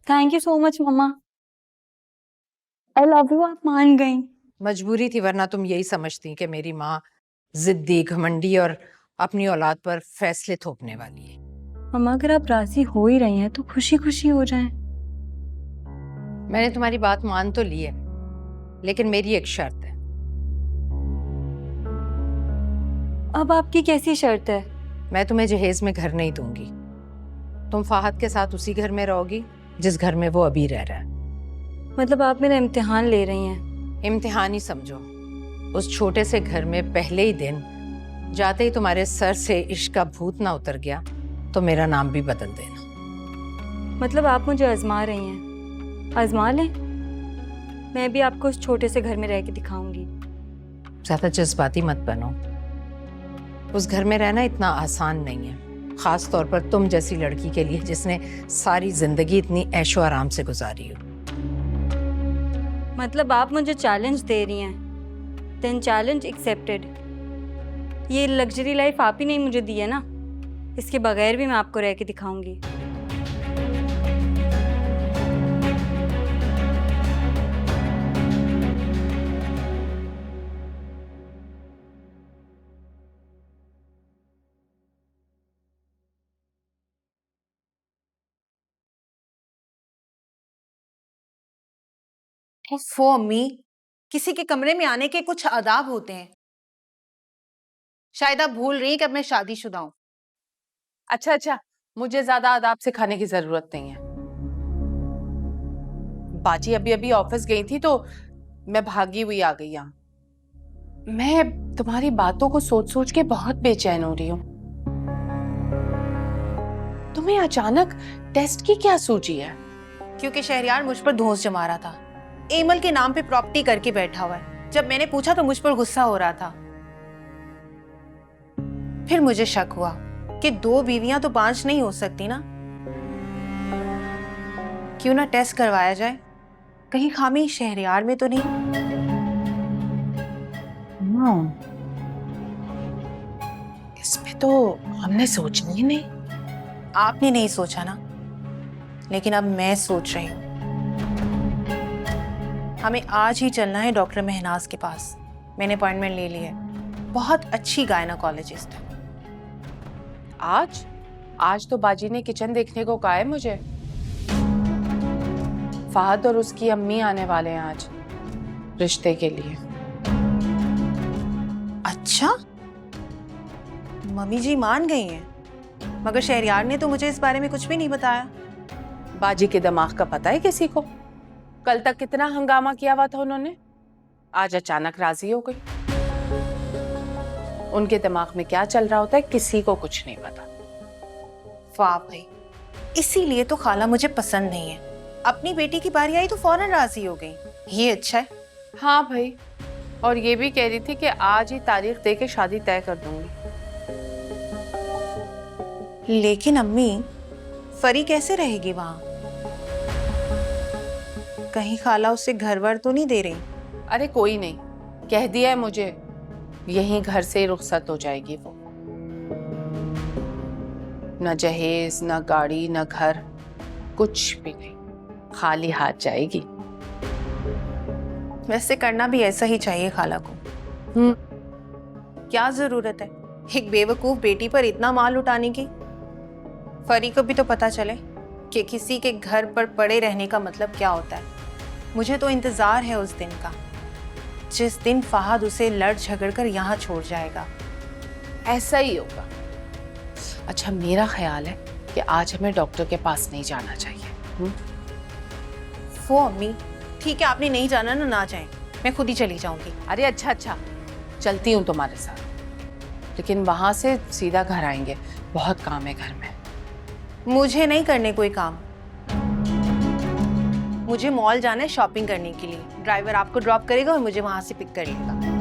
Thank you so much mamma, I love you. आप मान गई। मजबूरी थी, वरना तुम यही समझती कि मेरी माँ जिद्दी, घमंडी और अपनी औलाद पर फैसले थोपने वाली है। मम्मा अगर आप राजी हो ही रही हैं तो खुशी खुशी हो जाएं। मैंने तुम्हारी बात मान तो ली है, लेकिन मेरी एक शर्त है। अब आपकी कैसी शर्त है? मैं तुम्हें जहेज में घर नहीं दूंगी। तुम फाहद के साथ उसी घर में रहोगी जिस घर में वो अभी रह रहा है। मतलब आप मेरा इम्तिहान ले रही हैं? इम्तिहान ही समझो। उस छोटे से घर में पहले ही दिन जाते ही तुम्हारे सर से इश्क का भूत ना उतर गया तो मेरा नाम भी बदल देना। मतलब आप मुझे आजमा रही हैं? आजमा लें, मैं भी आपको उस छोटे से घर में रह के दिखाऊंगी। ज्यादा जज्बाती मत बनो। उस घर में रहना इतना आसान नहीं है, खास तौर पर तुम जैसी लड़की के लिए जिसने सारी जिंदगी इतनी ऐशो आराम से गुजारी हो। मतलब आप मुझे चैलेंज दे रही हैं? Then challenge accepted. ये लग्जरी लाइफ आप ही नहीं मुझे दी है ना, इसके बगैर भी मैं आपको रह के दिखाऊंगी। ओफो अम्मी, किसी के कमरे में आने के कुछ आदाब होते हैं। शायद आप भूल रही हैं कि अब मैं शादीशुदा हूँ। अच्छा, मुझे ज्यादा आदाब सिखाने की जरूरत नहीं है। बाजी अभी अभी ऑफिस गई थी तो मैं भागी हुई आ गई यहाँ। मैं तुम्हारी बातों को सोच सोच के बहुत बेचैन हो रही हूँ। तुम्हें अचानक टेस्ट की क्या सूझी है? क्योंकि शहरयार मुझ पर धौंस जमा रहा था। एमल के नाम पे प्रॉपर्टी करके बैठा हुआ है। जब मैंने पूछा तो मुझ पर गुस्सा हो रहा था। फिर मुझे शक हुआ कि 2 बीवियां तो 5 नहीं हो सकती ना। क्यों ना टेस्ट करवाया जाए, कहीं खामी शहरयार में तो नहीं। इस पे तो हमने सोचा ही नहीं। आपने नहीं सोचा ना, लेकिन अब मैं सोच रही हूँ। हमें आज ही चलना है डॉक्टर महनाज के पास। मैंने अपॉइंटमेंट ले ली है। बहुत अच्छी गायनोकोलॉजिस्ट है। आज तो बाजी ने किचन देखने को कहा है मुझे। फहद और उसकी अम्मी आने वाले हैं आज रिश्ते के लिए। अच्छा, मम्मी जी मान गई हैं, मगर शहरयार ने तो मुझे इस बारे में कुछ भी नहीं बताया। बाजी के दिमाग का पता है किसी को? कल तक कितना हंगामा किया हुआ था उन्होंने, आज अचानक राजी हो गई। उनके दिमाग में क्या चल रहा होता है किसी को कुछ नहीं पता। वाह भाई, इसीलिए तो खाला मुझे पसंद नहीं है। अपनी बेटी की बारी आई तो फौरन राजी हो गई। ये अच्छा है। हाँ भाई, और ये भी कह रही थी कि आज ही तारीख दे के शादी तय कर दूंगी। लेकिन अम्मी, फरी कैसे रहेगी वहां? कहीं खाला उससे घर वर तो नहीं दे रही? अरे कोई नहीं, कह दिया है मुझे, यहीं घर से रुखसत हो जाएगी वो। न जहेज, न गाड़ी, न घर, कुछ भी नहीं, खाली हाथ जाएगी। वैसे करना भी ऐसा ही चाहिए खाला को। क्या जरूरत है एक बेवकूफ बेटी पर इतना माल उठाने की? फरी को भी तो पता चले कि किसी के घर पर पड़े रहने का मतलब क्या होता है। मुझे तो इंतजार है उस दिन का, जिस दिन फहद उसे लड़ झगड़ कर यहाँ छोड़ जाएगा। ऐसा ही होगा। अच्छा, मेरा ख्याल है कि आज हमें डॉक्टर के पास नहीं जाना चाहिए। वो अम्मी, ठीक है, आपने नहीं जाना ना जाए, मैं खुद ही चली जाऊंगी। अरे अच्छा, चलती हूँ तुम्हारे साथ, लेकिन वहां से सीधा घर आएंगे। बहुत काम है घर में। मुझे नहीं करने कोई काम। मुझे मॉल जाना है शॉपिंग करने के लिए। ड्राइवर आपको ड्रॉप करेगा और मुझे वहां से पिक कर लेगा।